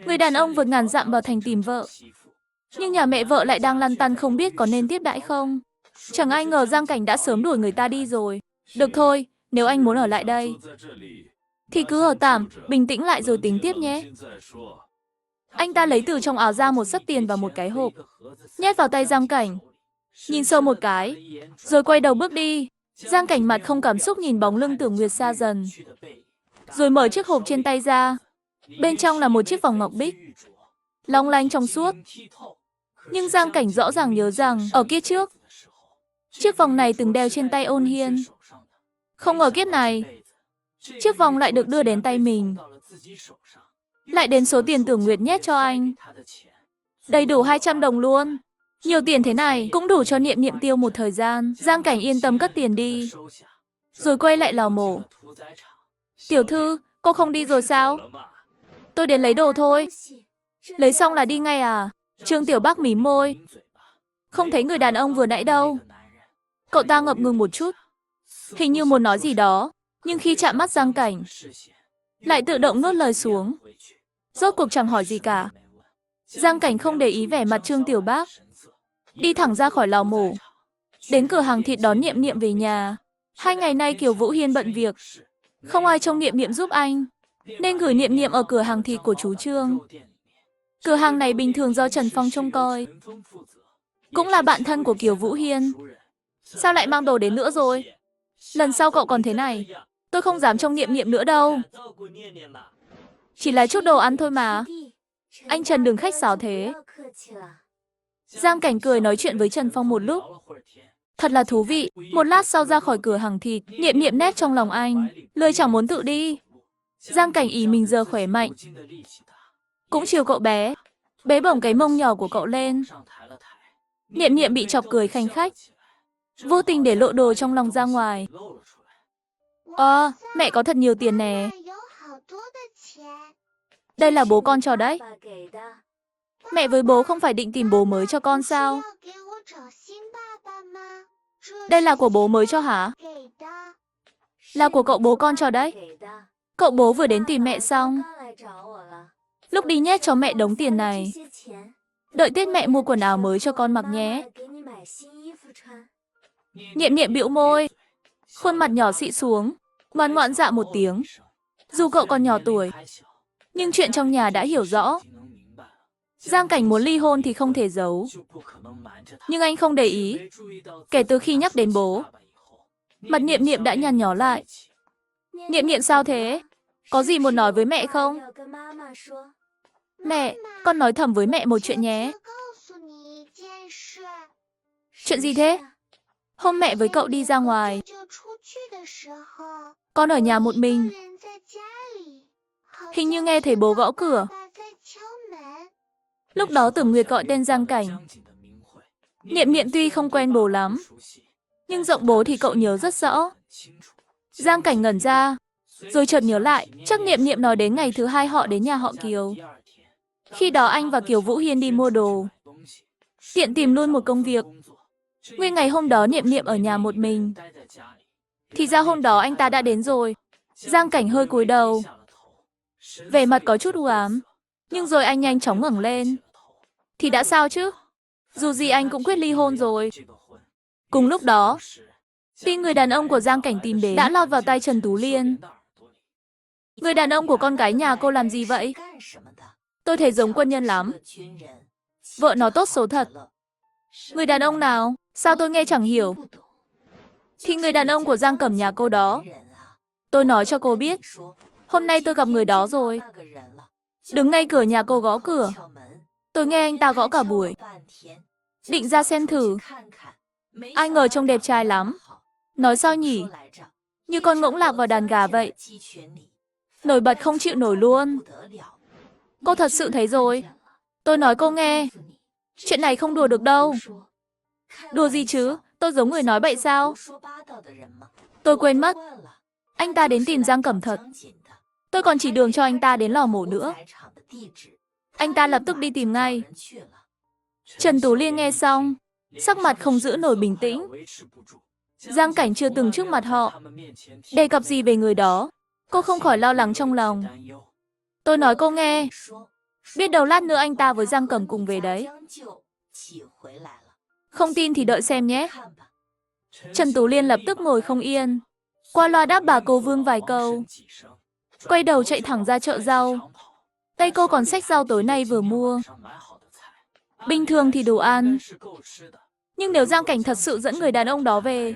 Người đàn ông vượt ngàn dặm vào thành tìm vợ. Nhưng nhà mẹ vợ lại đang lăn tăn không biết có nên tiếp đãi không. Chẳng ai ngờ Giang Cảnh đã sớm đuổi người ta đi rồi. Được thôi, nếu anh muốn ở lại đây, thì cứ ở tạm, bình tĩnh lại rồi tính tiếp nhé. Anh ta lấy từ trong áo ra một xấp tiền và một cái hộp, nhét vào tay Giang Cảnh. Nhìn sơ một cái, rồi quay đầu bước đi. Giang Cảnh mặt không cảm xúc nhìn bóng lưng Tưởng Nguyệt xa dần. Rồi mở chiếc hộp trên tay ra. Bên trong là một chiếc vòng ngọc bích, long lanh trong suốt. Nhưng Giang Cảnh rõ ràng nhớ rằng, ở kiếp trước, chiếc vòng này từng đeo trên tay Ôn Hiên. Không ngờ kiếp này, chiếc vòng lại được đưa đến tay mình. Lại đến số tiền Tưởng Nguyệt nhét cho anh. Đầy đủ 200 đồng luôn. Nhiều tiền thế này cũng đủ cho Niệm Niệm tiêu một thời gian. Giang Cảnh yên tâm cất tiền đi. Rồi quay lại lò mổ. Tiểu thư, cô không đi rồi sao? Tôi đến lấy đồ thôi. Lấy xong là đi ngay à? Trương Tiểu Bắc mím môi. Không thấy người đàn ông vừa nãy đâu. Cậu ta ngập ngừng một chút. Hình như muốn nói gì đó. Nhưng khi chạm mắt Giang Cảnh, lại tự động nuốt lời xuống. Rốt cuộc chẳng hỏi gì cả. Giang Cảnh không để ý vẻ mặt Trương Tiểu Bắc, đi thẳng ra khỏi lò mổ, đến cửa hàng thịt đón Niệm Niệm về nhà. 2 ngày nay Kiều Vũ Hiên bận việc, không ai trông Niệm Niệm giúp anh, nên gửi Niệm Niệm ở cửa hàng thịt của chú Trương. Cửa hàng này bình thường do Trần Phong trông coi, cũng là bạn thân của Kiều Vũ Hiên. Sao lại mang đồ đến nữa rồi? Lần sau cậu còn thế này, tôi không dám trông Niệm Niệm nữa đâu. Chỉ là chút đồ ăn thôi mà. Anh Trần đừng khách sáo thế. Giang Cảnh cười nói chuyện với Trần Phong một lúc. Thật là thú vị. Một lát sau ra khỏi cửa hàng thịt, Niệm Niệm nét trong lòng anh, lười chẳng muốn tự đi. Giang Cảnh ý mình giờ khỏe mạnh, cũng chiều cậu bé, bế bổng cái mông nhỏ của cậu lên. Niệm Niệm bị chọc cười khanh khách, vô tình để lộ đồ trong lòng ra ngoài. Mẹ có thật nhiều tiền nè. Đây là bố con cho đấy. Mẹ với bố không phải định tìm bố mới cho con sao? Đây là của bố mới cho hả? Là của cậu bố con cho đấy. Cậu bố vừa đến tìm mẹ xong, lúc đi nhét cho mẹ đống tiền này. Đợi Tết mẹ mua quần áo mới cho con mặc nhé. Niệm Niệm bĩu môi, khuôn mặt nhỏ xị xuống, ngoan ngoãn dạ một tiếng. Dù cậu còn nhỏ tuổi, nhưng chuyện trong nhà đã hiểu rõ. Giang Cảnh muốn ly hôn thì không thể giấu. Nhưng anh không để ý. Kể từ khi nhắc đến bố, mặt Niệm Niệm đã nhăn nhó lại. Niệm Niệm sao thế? Có gì muốn nói với mẹ không? Mẹ, con nói thầm với mẹ một chuyện nhé. Chuyện gì thế? Hôm mẹ với cậu đi ra ngoài, con ở nhà một mình. Hình như nghe thấy bố gõ cửa. Lúc đó Tưởng Nguyệt gọi tên Giang Cảnh. Niệm Niệm tuy không quen bố lắm, nhưng giọng bố thì cậu nhớ rất rõ. Giang Cảnh ngẩn ra, rồi chợt nhớ lại, chắc Niệm Niệm nói đến ngày thứ 2 họ đến nhà họ Kiều. Khi đó anh và Kiều Vũ Hiên đi mua đồ, tiện tìm luôn một công việc. Nguyên ngày hôm đó Niệm Niệm ở nhà một mình. Thì ra hôm đó anh ta đã đến rồi. Giang Cảnh hơi cúi đầu, vẻ mặt có chút u ám. Nhưng rồi anh nhanh chóng ngẩng lên. Thì đã sao chứ? Dù gì anh cũng quyết ly hôn rồi. Cùng lúc đó, tin người đàn ông của Giang Cảnh tìm đến đã lọt vào tay Trần Tú Liên. Người đàn ông của con gái nhà cô làm gì vậy? Tôi thấy giống quân nhân lắm. Vợ nó tốt số thật. Người đàn ông nào? Sao tôi nghe chẳng hiểu? Thì người đàn ông của Giang Cẩm nhà cô đó. Tôi nói cho cô biết, hôm nay tôi gặp người đó rồi. Đứng ngay cửa nhà cô gõ cửa. Tôi nghe anh ta gõ cả buổi. Định ra xem thử. Ai ngờ trông đẹp trai lắm. Nói sao nhỉ? Như con ngỗng lạc vào đàn gà vậy. Nổi bật không chịu nổi luôn. Cô thật sự thấy rồi. Tôi nói cô nghe. Chuyện này không đùa được đâu. Đùa gì chứ? Tôi giống người nói bậy sao? Tôi quên mất. Anh ta đến tìm Giang Cẩm thật. Tôi còn chỉ đường cho anh ta đến lò mổ nữa. Anh ta lập tức đi tìm ngay. Trần Tú Liên nghe xong, sắc mặt không giữ nổi bình tĩnh. Giang Cảnh chưa từng trước mặt họ đề cập gì về người đó. Cô không khỏi lo lắng trong lòng. Tôi nói cô nghe. Biết đâu lát nữa anh ta với Giang Cẩm cùng về đấy. Không tin thì đợi xem nhé. Trần Tú Liên lập tức ngồi không yên. Qua loa đáp bà cô Vương vài câu. Quay đầu chạy thẳng ra chợ rau. Tay cô còn xách rau tối nay vừa mua. Bình thường thì đủ ăn. Nhưng nếu Giang Cảnh thật sự dẫn người đàn ông đó về,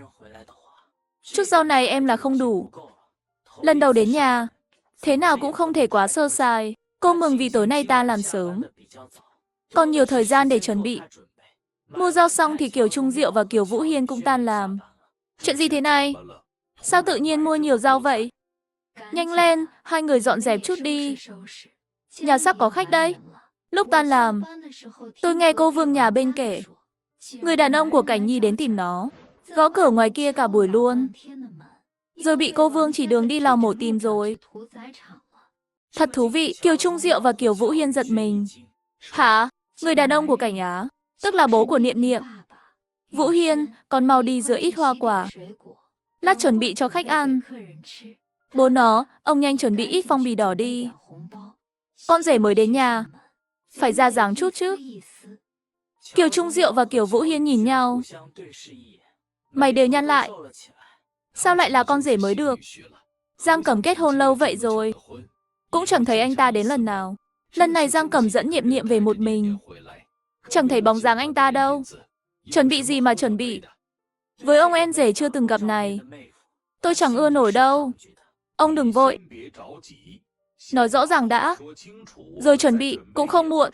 chút rau này em là không đủ. Lần đầu đến nhà, thế nào cũng không thể quá sơ sài. Cô mừng vì tối nay ta làm sớm, còn nhiều thời gian để chuẩn bị. Mua rau xong thì Kiều Trung Diệu và Kiều Vũ Hiên cũng tan làm. Chuyện gì thế này? Sao tự nhiên mua nhiều rau vậy? Nhanh lên, hai người dọn dẹp chút đi. Nhà sắp có khách đấy. Lúc tan làm, tôi nghe cô Vương nhà bên kể, người đàn ông của Cảnh Nhi đến tìm nó, gõ cửa ngoài kia cả buổi luôn. Rồi bị cô Vương chỉ đường đi lò mổ tìm rồi. Thật thú vị, Kiều Trung Diệu và Kiều Vũ Hiên giật mình. Hả? Người đàn ông của Cảnh Á, tức là bố của Niệm Niệm. Vũ Hiên, con mau đi rửa ít hoa quả. Lát chuẩn bị cho khách ăn. Bố nó, ông nhanh chuẩn bị ít phong bì đỏ đi. Con rể mới đến nhà, phải ra dáng chút chứ. Kiều Trung Diệu và Kiều Vũ Hiên nhìn nhau. Mày đều nhăn lại. Sao lại là con rể mới được? Giang Cẩm kết hôn lâu vậy rồi, cũng chẳng thấy anh ta đến lần nào. Lần này Giang Cẩm dẫn Niệm Niệm về một mình. Chẳng thấy bóng dáng anh ta đâu. Chuẩn bị gì mà chuẩn bị? Với ông em rể chưa từng gặp này, tôi chẳng ưa nổi đâu. Ông đừng vội. Nói rõ ràng đã, rồi chuẩn bị, cũng không muộn.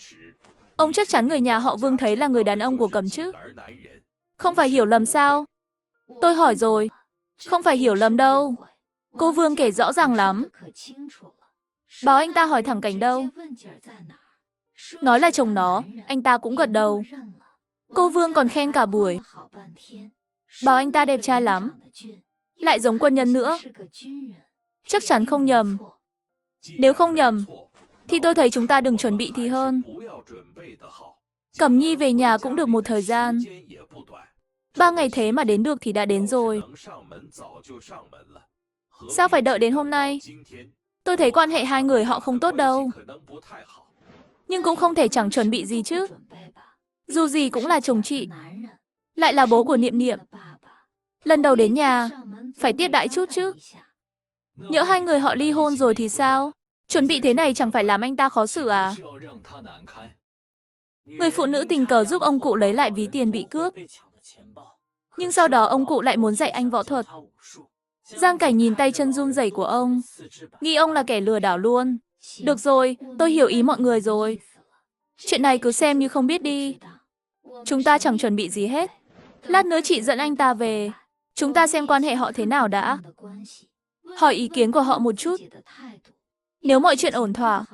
Ông chắc chắn người nhà họ Vương thấy là người đàn ông của Cẩm chứ? Không phải hiểu lầm sao? Tôi hỏi rồi, không phải hiểu lầm đâu. Cô Vương kể rõ ràng lắm. Bảo anh ta hỏi thẳng Cảnh đâu. Nói là chồng nó, anh ta cũng gật đầu. Cô Vương còn khen cả buổi. Bảo anh ta đẹp trai lắm, lại giống quân nhân nữa. Chắc chắn không nhầm. Nếu không nhầm, thì tôi thấy chúng ta đừng chuẩn bị thì hơn. Cẩm Nhi về nhà cũng được một thời gian. 3 ngày thế mà đến được thì đã đến rồi. Sao phải đợi đến hôm nay? Tôi thấy quan hệ hai người họ không tốt đâu. Nhưng cũng không thể chẳng chuẩn bị gì chứ. Dù gì cũng là chồng chị, lại là bố của Niệm Niệm. Lần đầu đến nhà, phải tiếp đãi chút chứ. Nhỡ hai người họ ly hôn rồi thì sao? Chuẩn bị thế này chẳng phải làm anh ta khó xử à? Người phụ nữ tình cờ giúp ông cụ lấy lại ví tiền bị cướp. Nhưng sau đó ông cụ lại muốn dạy anh võ thuật. Giang Cảnh nhìn tay chân run rẩy của ông, nghĩ ông là kẻ lừa đảo luôn. Được rồi, tôi hiểu ý mọi người rồi. Chuyện này cứ xem như không biết đi. Chúng ta chẳng chuẩn bị gì hết. Lát nữa chị dẫn anh ta về. Chúng ta xem quan hệ họ thế nào đã. Hỏi ý kiến của họ một chút. Nếu mọi chuyện ổn thỏa,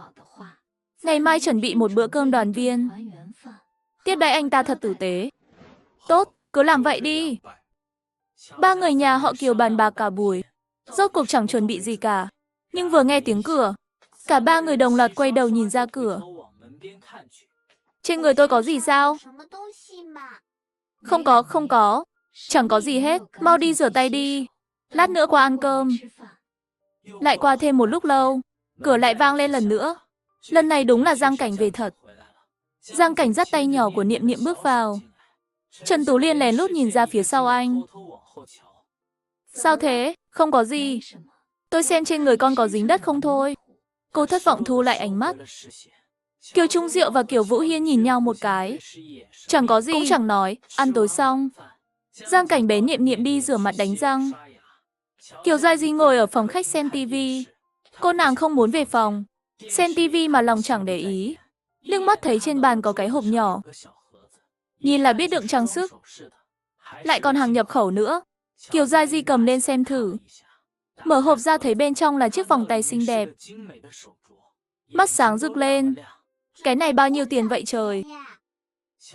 ngày mai chuẩn bị một bữa cơm đoàn viên. Tiếp đãi anh ta thật tử tế. Tốt, cứ làm vậy đi. 3 người nhà họ Kiều bàn bạc cả buổi. Rốt cuộc chẳng chuẩn bị gì cả. Nhưng vừa nghe tiếng cửa, cả 3 người đồng loạt quay đầu nhìn ra cửa. Trên người tôi có gì sao? Không có. Chẳng có gì hết. Mau đi rửa tay đi. Lát nữa qua ăn cơm. Lại qua thêm một lúc lâu, cửa lại vang lên lần nữa. Lần này đúng là Giang Cảnh về thật. Giang Cảnh dắt tay nhỏ của Niệm Niệm bước vào. Trần Tú Liên lén lút nhìn ra phía sau anh. Sao thế? Không có gì. Tôi xem trên người con có dính đất không thôi. Cô thất vọng thu lại ánh mắt. Kiều Trung Diệu và Kiều Vũ Hiên nhìn nhau một cái. Chẳng có gì, cũng chẳng nói. Ăn tối xong, Giang Cảnh bế Niệm Niệm đi rửa mặt đánh răng. Kiều Giai Di ngồi ở phòng khách xem tivi. Cô nàng không muốn về phòng, xem tivi mà lòng chẳng để ý. Liếc mắt thấy trên bàn có cái hộp nhỏ, nhìn là biết đựng trang sức, lại còn hàng nhập khẩu nữa. Kiều Giai Di cầm lên xem thử. Mở hộp ra thấy bên trong là chiếc vòng tay xinh đẹp. Mắt sáng rực lên. Cái này bao nhiêu tiền vậy trời?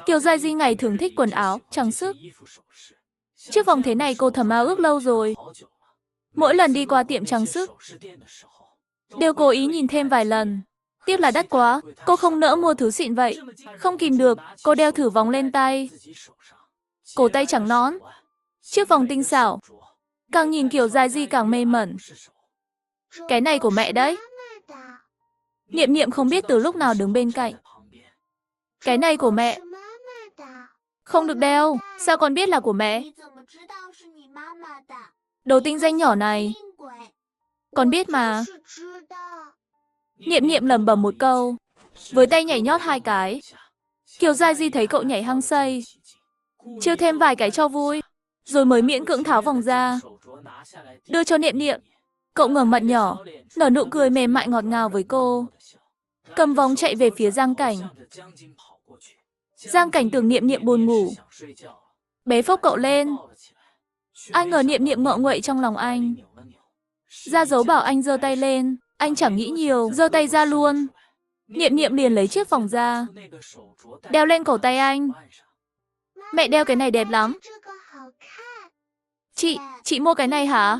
Kiều Giai Di ngày thường thích quần áo, trang sức. Chiếc vòng thế này cô thầm ao ước lâu rồi. Mỗi lần đi qua tiệm trang sức, đều cố ý nhìn thêm vài lần. Tiếc là đắt quá, cô không nỡ mua thứ xịn vậy. Không kìm được, cô đeo thử vòng lên tay. Cổ tay trắng nõn, chiếc vòng tinh xảo. Càng nhìn Kiều Giai Di càng mê mẩn. Cái này của mẹ đấy. Niệm Niệm không biết từ lúc nào đứng bên cạnh. Cái này của mẹ. Không được đeo, sao con biết là của mẹ? Đồ tinh danh nhỏ này. Con biết mà. Niệm Niệm lẩm bẩm một câu, với tay nhảy nhót 2 cái. Kiều Giai Di thấy cậu nhảy hăng say, trêu thêm vài cái cho vui, rồi mới miễn cưỡng tháo vòng ra, đưa cho Niệm Niệm. Cậu ngẩng mặt nhỏ, nở nụ cười mềm mại ngọt ngào với cô. Cầm vòng chạy về phía Giang Cảnh. Giang Cảnh tưởng Niệm Niệm buồn ngủ, bế phốc cậu lên. Ai ngờ Niệm Niệm ngọ nguậy trong lòng anh. Ra dấu bảo anh giơ tay lên, anh chẳng nghĩ nhiều, giơ tay ra luôn. Niệm Niệm liền lấy chiếc vòng ra, đeo lên cổ tay anh. Mẹ đeo cái này đẹp lắm. Chị mua cái này hả?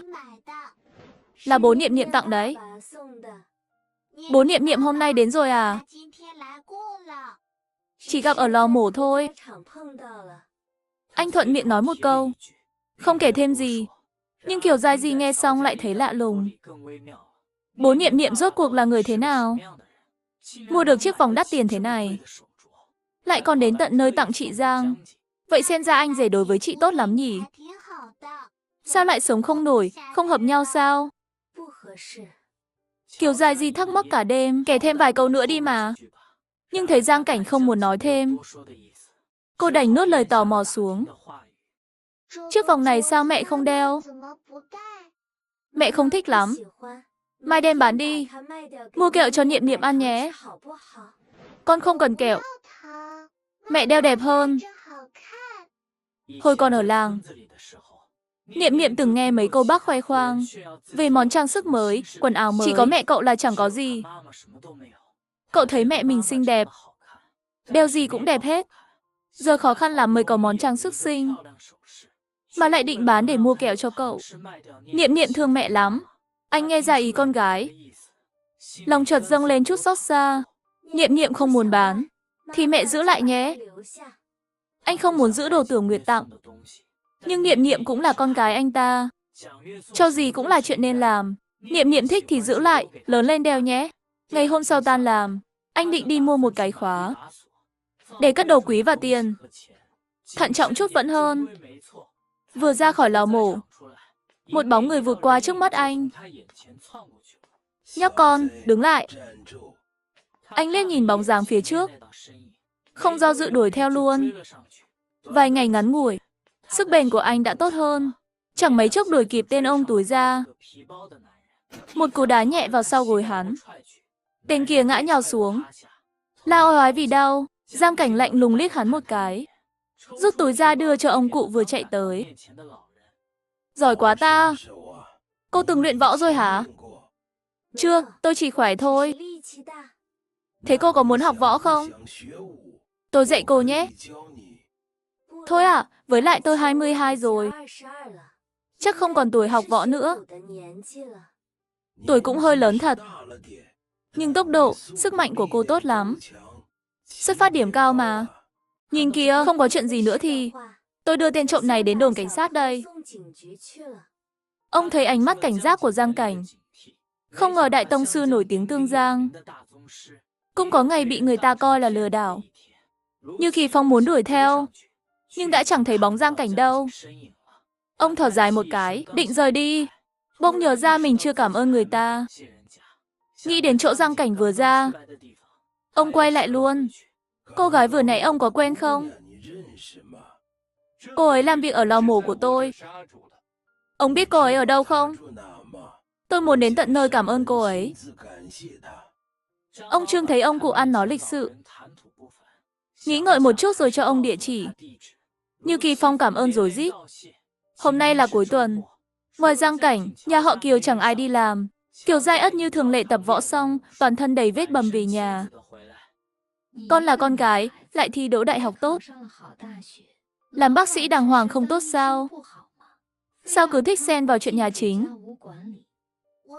Là bố Niệm Niệm tặng đấy. Bố Niệm Niệm hôm nay đến rồi à? Chỉ gặp ở lò mổ thôi. Anh thuận miệng nói một câu, không kể thêm gì. Nhưng Kiều Giai Di nghe xong lại thấy lạ lùng. Bố Niệm Niệm rốt cuộc là người thế nào? Mua được chiếc vòng đắt tiền thế này, lại còn đến tận nơi tặng chị Giang. Vậy xem ra anh rể đối với chị tốt lắm nhỉ? Sao lại sống không nổi, không hợp nhau sao? Kiều Giai Di thắc mắc cả đêm, kể thêm vài câu nữa đi mà. Nhưng thấy Giang Cảnh không muốn nói thêm, cô đành nuốt lời tò mò xuống. Chiếc vòng này sao mẹ không đeo? Mẹ không thích lắm. Mai đem bán đi. Mua kẹo cho Niệm Niệm ăn nhé. Con không cần kẹo. Mẹ đeo đẹp hơn. Hồi còn ở làng, Niệm Niệm từng nghe mấy cô bác khoe khoang về món trang sức mới, quần áo mới. Chỉ có mẹ cậu là chẳng có gì. Cậu thấy mẹ mình xinh đẹp, đeo gì cũng đẹp hết. Giờ khó khăn lắm mới có món trang sức xinh, mà lại định bán để mua kẹo cho cậu. Niệm Niệm thương mẹ lắm. Anh nghe ra ý con gái, lòng chợt dâng lên chút xót xa. Niệm Niệm không muốn bán, thì mẹ giữ lại nhé. Anh không muốn giữ đồ Tưởng Nguyệt tặng, nhưng Niệm Niệm cũng là con gái anh ta, cho gì cũng là chuyện nên làm. Niệm Niệm thích thì giữ lại, lớn lên đeo nhé. Ngày hôm sau tan làm, anh định đi mua một cái khóa để cất đồ quý và tiền. Thận trọng chút vẫn hơn. Vừa ra khỏi lò mổ, một bóng người vụt qua trước mắt anh. Nhóc con, đứng lại. Anh liếc nhìn bóng dáng phía trước, không do dự đuổi theo luôn. Vài ngày ngắn ngủi, sức bền của anh đã tốt hơn. Chẳng mấy chốc đuổi kịp tên ôm túi ra. Một cú đá nhẹ vào sau gối hắn. Tên kia ngã nhào xuống, la oai oái vì đau. Giang Cảnh lạnh lùng liếc hắn một cái, rút túi ra đưa cho ông cụ vừa chạy tới. Giỏi quá ta. Cô từng luyện võ rồi hả? Chưa, tôi chỉ khỏe thôi. Thế cô có muốn học võ không? Tôi dạy cô nhé. Thôi à, với lại tôi 22 rồi. Chắc không còn tuổi học võ nữa. Tuổi cũng hơi lớn thật. Nhưng tốc độ, sức mạnh của cô tốt lắm. Xuất phát điểm cao mà. Nhìn kìa, không có chuyện gì nữa thì tôi đưa tên trộm này đến đồn cảnh sát đây. Ông thấy ánh mắt cảnh giác của Giang Cảnh. Không ngờ đại tông sư nổi tiếng Tương Giang cũng có ngày bị người ta coi là lừa đảo. Như Kỳ Phong muốn đuổi theo, nhưng đã chẳng thấy bóng Giang Cảnh đâu. Ông thở dài một cái, định rời đi. Bỗng nhớ ra mình chưa cảm ơn người ta. Nghĩ đến chỗ Giang Cảnh vừa ra, ông quay lại luôn. Cô gái vừa nãy ông có quen không? Cô ấy làm việc ở lò mổ của tôi. Ông biết cô ấy ở đâu không? Tôi muốn đến tận nơi cảm ơn cô ấy. Ông Trương thấy ông cụ ăn nói lịch sự, nghĩ ngợi một chút rồi cho ông địa chỉ. Như Kỳ Phong cảm ơn rối rít. Hôm nay là cuối tuần. Ngoài Giang Cảnh, nhà họ Kiều chẳng ai đi làm. Kiều Giai Ất như thường lệ tập võ xong, toàn thân đầy vết bầm về nhà. Con là con gái, lại thi đỗ đại học tốt. Làm bác sĩ đàng hoàng không tốt sao? Sao cứ thích xen vào chuyện nhà chính?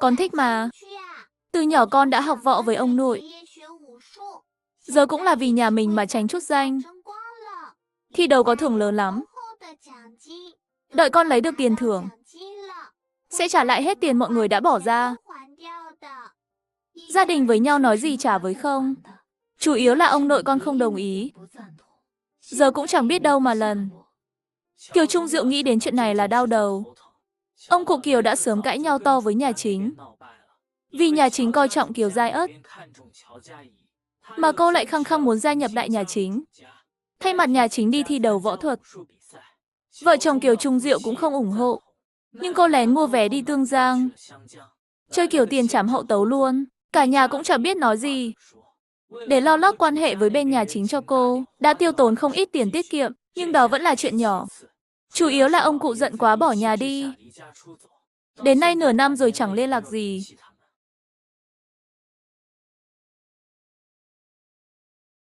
Con thích mà. Từ nhỏ con đã học võ với ông nội. Giờ cũng là vì nhà mình mà tránh chút danh. Thi đấu có thưởng lớn lắm. Đợi con lấy được tiền thưởng, sẽ trả lại hết tiền mọi người đã bỏ ra. Gia đình với nhau nói gì chả với không. Chủ yếu là ông nội con không đồng ý. Giờ cũng chẳng biết đâu mà lần. Kiều Trung Diệu nghĩ đến chuyện này là đau đầu. Ông cụ Kiều đã sớm cãi nhau to với nhà chính. Vì nhà chính coi trọng Kiều Giai Ất, mà cô lại khăng khăng muốn gia nhập đại nhà chính, thay mặt nhà chính đi thi đấu võ thuật. Vợ chồng Kiều Trung Diệu cũng không ủng hộ, nhưng cô lén mua vé đi Tương Giang. Chơi kiểu tiền trảm hậu tấu luôn, cả nhà cũng chẳng biết nói gì. Để lo lót quan hệ với bên nhà chính cho cô, đã tiêu tốn không ít tiền tiết kiệm, nhưng đó vẫn là chuyện nhỏ. Chủ yếu là ông cụ giận quá bỏ nhà đi. Đến nay nửa năm rồi chẳng liên lạc gì.